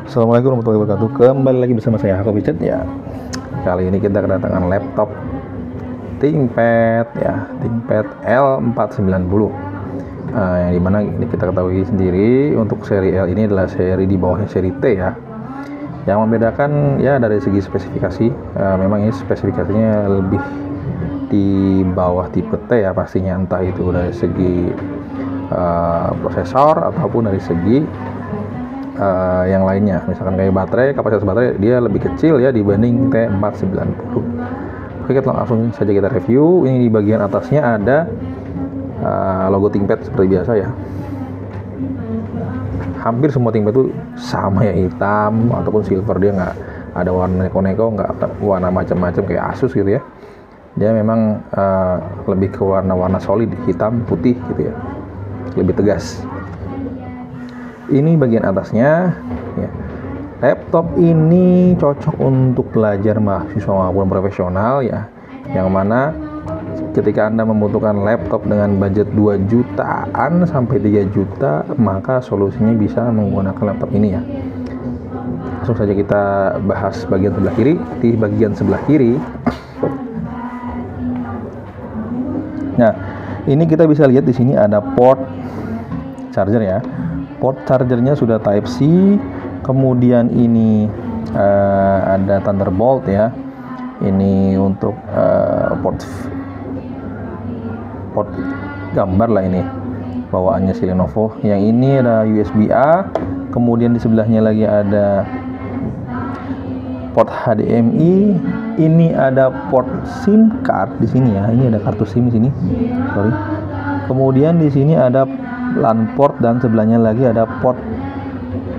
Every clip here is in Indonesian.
Assalamualaikum warahmatullahi wabarakatuh. Kembali lagi bersama saya Hako Picet ya. Kali ini kita kedatangan laptop ThinkPad ya, ThinkPad L490. Yang dimana ini kita ketahui sendiri untuk seri L ini adalah seri di bawahnya seri T ya. Yang membedakan ya dari segi spesifikasi, memang ini spesifikasinya lebih di bawah tipe T ya pastinya, entah itu dari segi prosesor ataupun dari segi yang lainnya. Misalkan kayak baterai, kapasitas baterai dia lebih kecil ya dibanding T490. Oke, kita langsung saja kita review. Ini di bagian atasnya ada logo ThinkPad seperti biasa ya. Hampir semua ThinkPad itu sama ya, hitam ataupun silver, dia nggak ada warna neko-neko, nggak warna macam-macam kayak Asus gitu ya. Dia memang lebih ke warna-warna solid, hitam putih gitu ya, lebih tegas. Ini bagian atasnya ya. Laptop ini cocok untuk pelajar, mahasiswa maupun profesional ya, yang mana ketika Anda membutuhkan laptop dengan budget 2 jutaan sampai 3 juta, maka solusinya bisa menggunakan laptop ini ya. Langsung saja kita bahas bagian sebelah kiri. Di bagian sebelah kiri, nah ini kita bisa lihat di sini ada port charger ya. Port chargernya sudah Type C, kemudian ini ada Thunderbolt ya. Ini untuk port gambar lah ini, bawaannya si Lenovo. Yang ini ada USB A, kemudian di sebelahnya lagi ada port HDMI. Ini ada port SIM card di sini ya. Ini ada kartu SIM di sini. Sorry. Kemudian di sini ada LAN port dan sebelahnya lagi ada port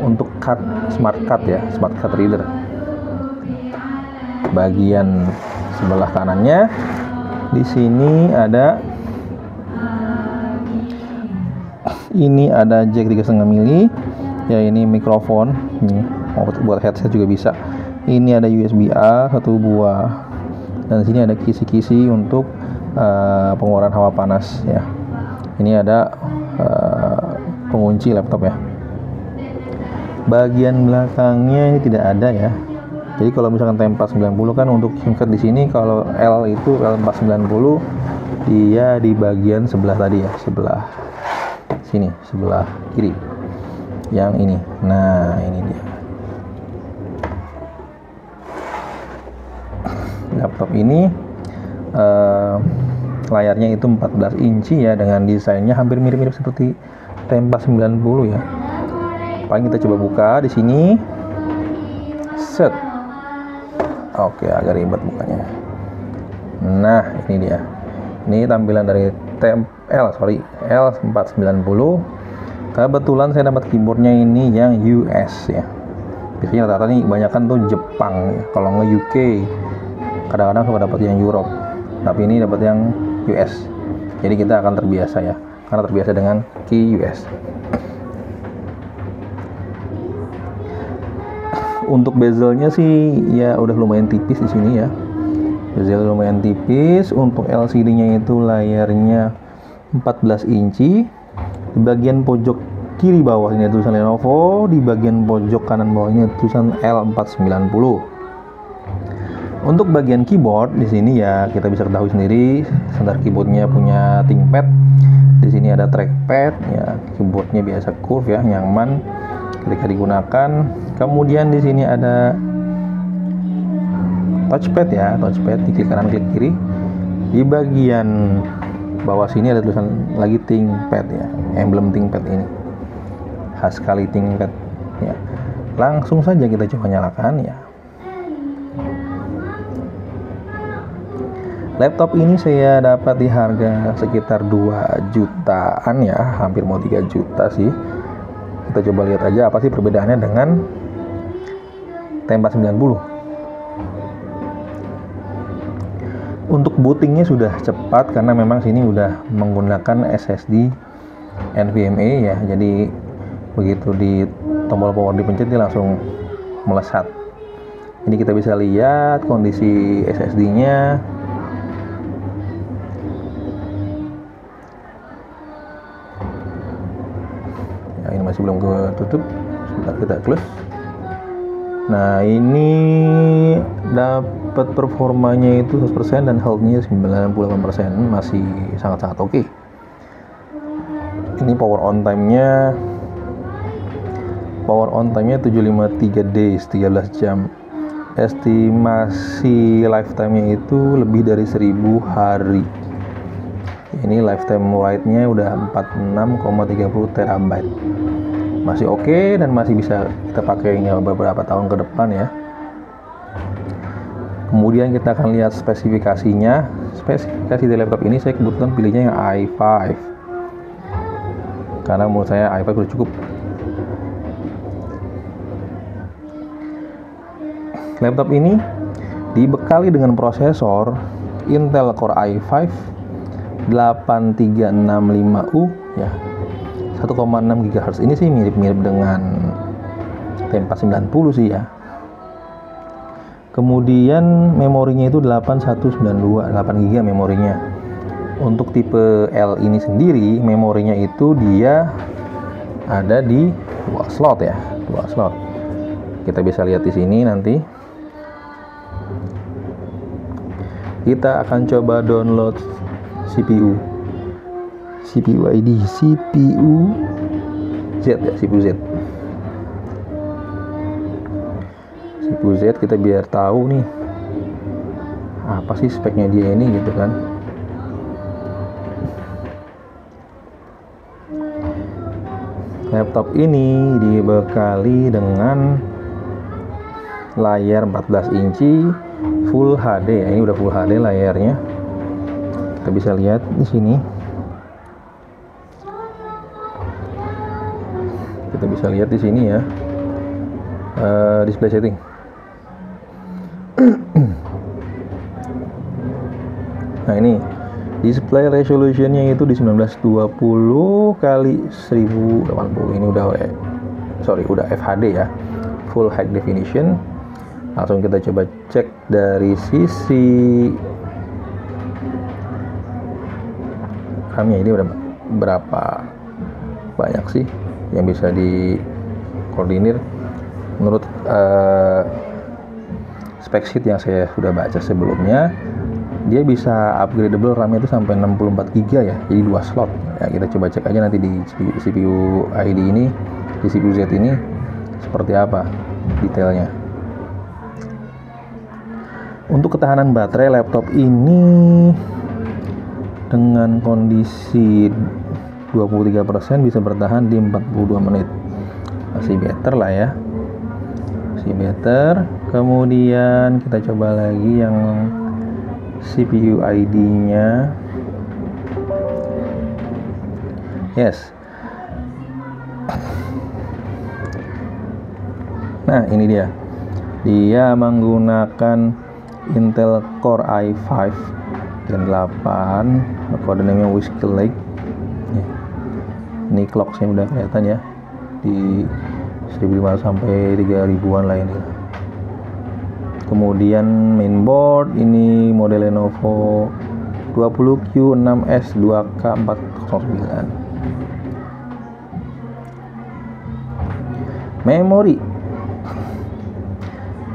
untuk card, smart card ya, smart card reader. Bagian sebelah kanannya di sini ada jack 3,5 mili ya, ini mikrofon, ini buat headset juga bisa. Ini ada USB A 1 buah, dan di sini ada kisi-kisi untuk pengeluaran hawa panas ya. Ini ada pengunci laptop ya. Bagian belakangnya ini tidak ada ya. Jadi kalau misalkan T490 kan untuk ThinkPad di sini, kalau L itu L490 dia di bagian sebelah tadi ya, sebelah sini, sebelah kiri. Yang ini. Nah, ini dia. Laptop ini layarnya itu 14 inci ya, dengan desainnya hampir mirip-mirip seperti T490 ya. Paling kita coba buka di sini. Set. Oke, agak ribet bukanya. Nah, ini dia. Ini tampilan dari L490. Kebetulan saya dapat keyboardnya ini yang US ya. Biasanya rata-rata nih kebanyakan tuh Jepang ya. Kalau nge UK kadang-kadang suka dapat yang Europe, tapi ini dapat yang US. Jadi kita akan terbiasa ya, karena terbiasa dengan key US. Untuk bezelnya sih ya udah lumayan tipis di sini ya. Bezel lumayan tipis. Untuk LCD-nya itu layarnya 14 inci. Di bagian pojok kiri bawah ini tulisan Lenovo, di bagian pojok kanan bawah ini tulisan L490. Untuk bagian keyboard di sini ya kita bisa ketahui sendiri, standar keyboardnya punya ThinkPad. Di sini ada trackpad ya, keyboardnya biasa curve ya, nyaman ketika digunakan. Kemudian di sini ada touchpad ya, touchpad di klik kanan klik kiri. Di bagian bawah sini ada tulisan lagi ThinkPad ya, emblem ThinkPad ini khas sekali ThinkPad ya. Langsung saja kita coba nyalakan ya. Laptop ini saya dapat di harga sekitar 2 jutaan ya, hampir mau 3 juta sih. Kita coba lihat aja apa sih perbedaannya dengan T490. Untuk bootingnya sudah cepat karena memang sini udah menggunakan SSD NVMe ya. Jadi begitu di tombol power dipencet dia langsung melesat. Ini kita bisa lihat kondisi SSD-nya. Ini masih belum gue tutup, Sebentar, kita close. Nah, ini dapat performanya itu 100% dan health-nya 98%, masih sangat-sangat oke. Ini power on time-nya 753 days, 13 jam. Estimasi lifetime-nya itu lebih dari 1000 hari. Ini lifetime write-nya udah 46,30 terabyte. Masih oke dan masih bisa kita pakainya beberapa tahun ke depan ya. Kemudian kita akan lihat spesifikasinya. Spesifikasi di laptop ini saya kebetulan pilihnya yang i5, karena menurut saya i5 udah cukup. Laptop ini dibekali dengan prosesor Intel Core i5 8365U ya, 1,6 GHz. Ini sih mirip-mirip dengan T490 sih ya. Kemudian memorinya itu 8192, 8 GB memorinya. Untuk tipe L ini sendiri, memorinya itu dia ada di 2 slot ya, 2 slot. Kita bisa lihat di sini nanti. Kita akan coba download CPU ID, CPU Z ya, CPU Z kita biar tahu nih apa sih speknya dia ini gitu kan. Laptop ini dibekali dengan layar 14 inci Full HD ya. Ini udah Full HD layarnya. Kita bisa lihat di sini. Kita bisa lihat di sini ya. Display setting. Nah, ini display resolutionnya itu di 1920 kali 1080. Ini udah FHD ya, Full High Definition. Langsung kita coba cek dari sisi RAM-nya. Ini udah berapa banyak sih yang bisa dikoordinir menurut spek sheet yang saya sudah baca sebelumnya. Dia bisa upgradable RAM-nya itu sampai 64 GB ya, jadi 2 slot ya. Kita coba cek aja nanti di CPU ID ini, di CPU Z ini seperti apa detailnya. Untuk ketahanan baterai laptop ini dengan kondisi 23% bisa bertahan di 42 menit. Masih better lah ya, masih better. Kemudian kita coba lagi yang CPU ID-nya. Yes. Nah, ini dia. Dia menggunakan Intel Core i5 Gen 8, codename Whiskey Lake. Ini clock-nya udah kelihatan ya, di 1500 sampai 3000-an lah ini. Kemudian mainboard ini model Lenovo 20Q6S 2K409.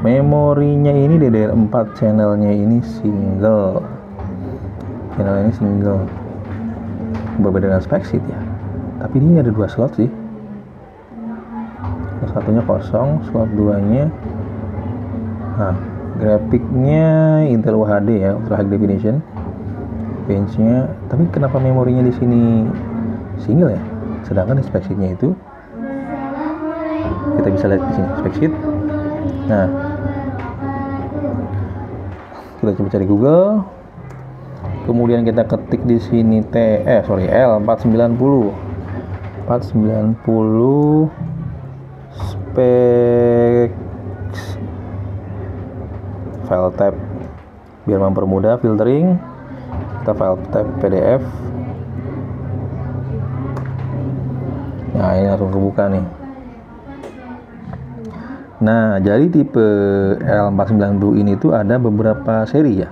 Memorinya ini DDR4, channelnya ini single. Berbeda dengan spek sheet ya. Tapi ini ada 2 slot sih. Satunya kosong, slot 2-nya. Nah, grafiknya Intel UHD ya, Ultra High Definition. Benchnya, tapi kenapa memorinya di sini single ya? Sedangkan di spek sheet-nya itu kita bisa lihat di sini spek sheet. Nah, kita coba cari Google. Kemudian kita ketik di sini L490 spek file tab biar mempermudah filtering. Kita file tab PDF. Nah, ini langsung kebuka nih. Nah, jadi tipe L490 ini tuh ada beberapa seri ya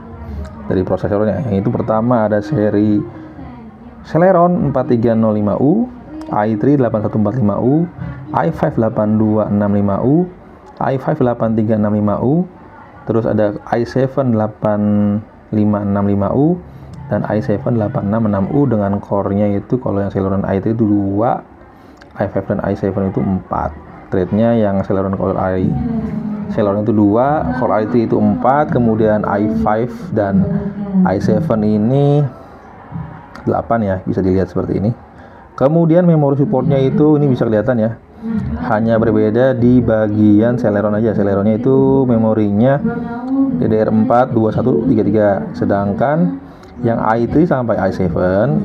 dari prosesornya. Yang itu pertama ada seri Celeron 4305U, i3 8145U, i5-8265U, i5-8365U, terus ada i7-8565U dan i7-8666U dengan core-nya itu kalau yang Celeron i3 itu 2, i5 dan i7 itu 4. Thread-nya yang Celeron Celeron itu 2, Core i3 itu 4, kemudian i5 dan i7 ini 8 ya, bisa dilihat seperti ini. Kemudian memori supportnya itu ini bisa kelihatan ya, hanya berbeda di bagian Celeron aja. Celeronnya itu memorinya DDR4 2133, sedangkan yang i3 sampai i7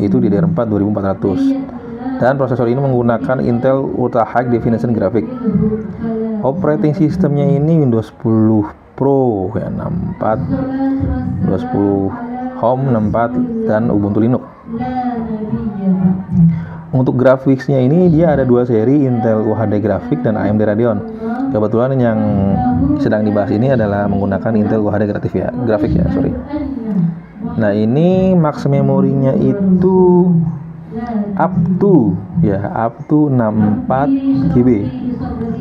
itu DDR4 2400. Dan prosesor ini menggunakan Intel Ultra High Definition Graphic. Operating sistemnya ini Windows 10 Pro ya, 64, Windows 10 Home 64 dan Ubuntu Linux. Untuk grafiknya ini dia ada 2 seri, Intel UHD Graphic dan AMD Radeon. Kebetulan yang sedang dibahas ini adalah menggunakan Intel UHD Graphic ya, sorry. Nah, ini max memorinya itu up to 64 GB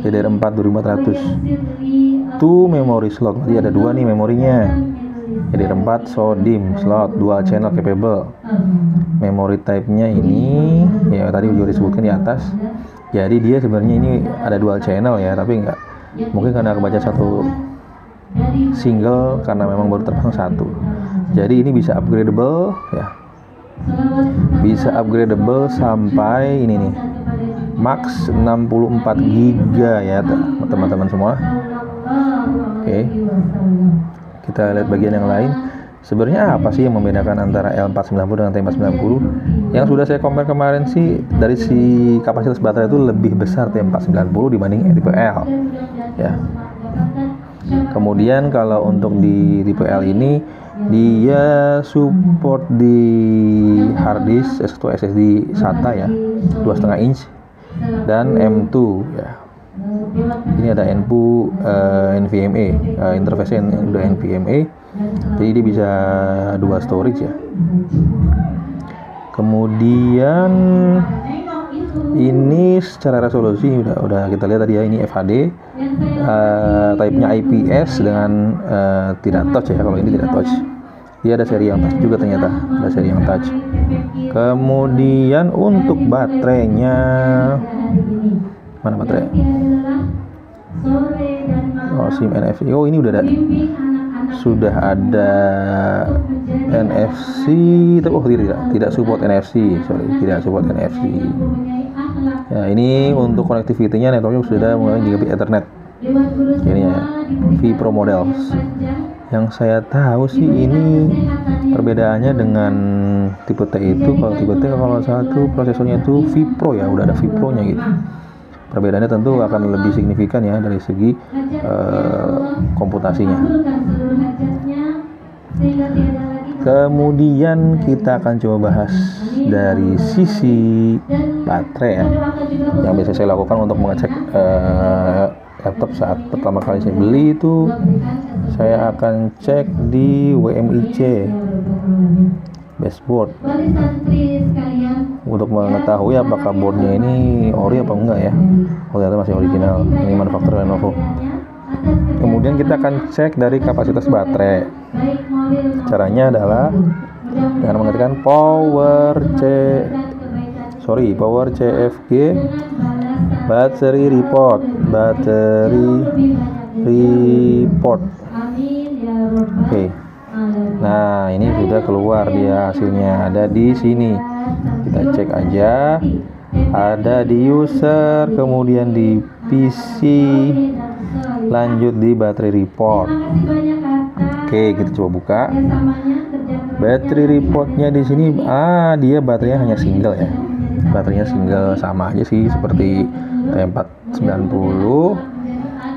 DDR4 2400. Tuh memory slot, jadi ada 2 nih memorinya. DDR4 SODIMM slot dual channel capable. Memory type-nya ini ya tadi juga disebutkan di atas. Jadi dia sebenarnya ini ada dual channel ya, tapi enggak. Mungkin karena kebaca satu single karena memang baru terpasang satu. Jadi ini bisa upgradable ya. Bisa upgradable sampai ini nih, max 64 GB ya teman-teman semua. Oke. Kita lihat bagian yang lain. Sebenarnya apa sih yang membedakan antara L490 dengan T490? Yang sudah saya compare kemarin sih, dari si kapasitas baterai itu lebih besar T490 dibanding tipe L ya. Kemudian kalau untuk di tipe L ini dia support di hard disk atau SSD SATA ya, 2,5 inch dan M2 ya. Ini ada NVMe, interface udah NVMe, jadi dia bisa 2 storage ya. Kemudian ini secara resolusi udah kita lihat tadi ya, ini FHD, type-nya IPS dengan tidak touch ya. Kalau ini tidak touch, dia ada seri yang touch juga ternyata, ada seri yang touch. Kemudian untuk baterainya, mana baterai? Oh, SIM NFC. Oh, ini sudah ada NFC. Oh, tidak support NFC. Sorry, tidak support NFC. Ya, ini untuk connectivity-nya networknya sudah mulai gigabit Ethernet. Ini ya, vPro models. Yang saya tahu sih ini perbedaannya dengan tipe T itu, kalau tipe T kalau satu prosesornya itu vPro ya, udah ada vPro-nya gitu. Perbedaannya tentu akan lebih signifikan ya dari segi komputasinya. Kemudian kita akan coba bahas dari sisi baterai ya, yang biasa saya lakukan untuk mengecek laptop saat pertama kali saya beli itu. Saya akan cek di WMIC baseboard untuk mengetahui apakah boardnya ini ori apa enggak ya. Oh, ternyata masih original, ini manufaktur Lenovo. Kemudian kita akan cek dari kapasitas baterai. Caranya adalah dengan mengetikkan power CFG battery report. Oke. Nah, ini sudah keluar dia hasilnya, ada di sini. Kita cek aja. Ada di user, kemudian di PC, lanjut di battery report. Oke, kita coba buka. Battery reportnya di sini, dia baterainya hanya single ya. Baterainya single, sama aja sih seperti T490.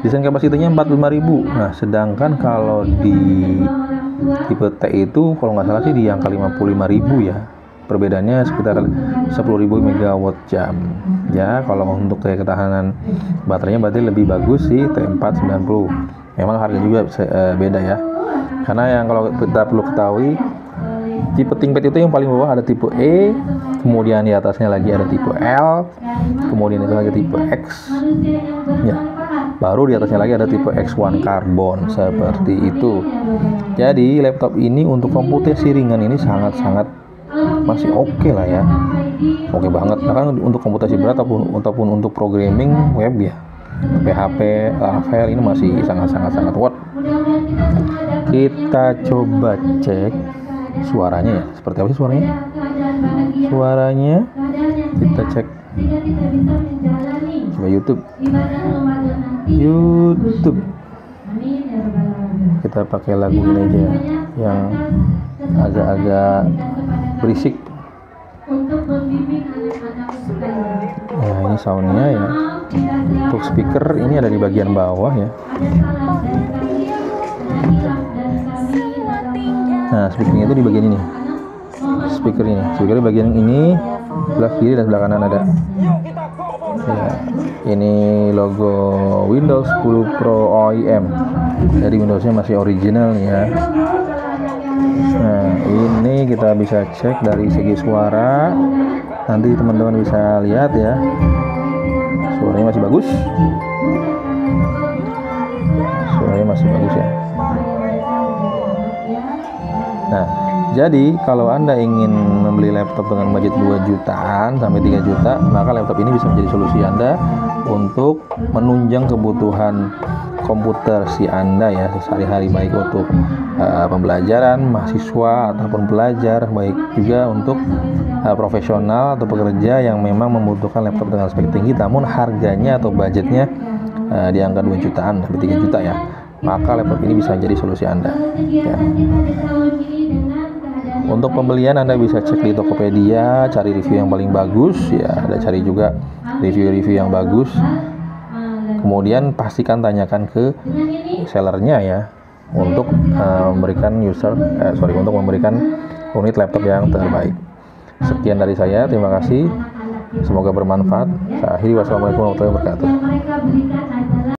Desain kapasitasnya 45.000. Nah, sedangkan kalau di tipe T itu kalau nggak salah sih di angka 55.000 ya. Perbedaannya sekitar 10.000 megawatt jam. Ya, kalau untuk daya ketahanan baterainya berarti lebih bagus sih T490. Memang harga juga beda ya. Karena yang kalau kita perlu ketahui, Tipe ThinkPad itu yang paling bawah ada tipe E, kemudian di atasnya lagi ada tipe L, kemudian itu lagi tipe X, ya. Baru di atasnya lagi ada tipe X1 Carbon, seperti itu. Jadi laptop ini untuk komputasi ringan ini sangat-sangat masih oke lah ya, oke banget. Bahkan untuk komputasi berat ataupun untuk programming web ya, PHP, Laravel ini masih sangat worth. Kita coba cek suaranya ya, seperti apa sih suaranya? Suaranya kita cek. Coba YouTube. Kita pakai lagu ini aja yang agak-agak berisik. Nah, ini soundnya ya. Untuk speaker ini ada di bagian bawah ya. Nah, speakernya itu di bagian ini. Speaker di bagian ini, sebelah kiri dan sebelah kanan ada. Ya, ini logo Windows 10 Pro OEM. Jadi Windowsnya masih original ya. Nah, ini kita bisa cek dari segi suara. Nanti teman-teman bisa lihat ya. Suaranya masih bagus. Ya. Nah, jadi kalau Anda ingin membeli laptop dengan budget 2 jutaan sampai 3 juta, maka laptop ini bisa menjadi solusi Anda untuk menunjang kebutuhan komputer si Anda ya sehari-hari, baik untuk pembelajaran, mahasiswa ataupun pelajar, baik juga untuk profesional atau pekerja yang memang membutuhkan laptop dengan spek tinggi namun harganya atau budgetnya di angka 2 jutaan sampai 3 juta ya. Maka laptop ini bisa jadi solusi Anda ya. Untuk pembelian Anda bisa cek di Tokopedia, cari review yang paling bagus ya, ada cari juga review-review yang bagus. Kemudian pastikan tanyakan ke sellernya ya untuk memberikan untuk memberikan unit laptop yang terbaik. Sekian dari saya, terima kasih. Semoga bermanfaat. Saya akhiri, wassalamualaikum warahmatullahi wabarakatuh.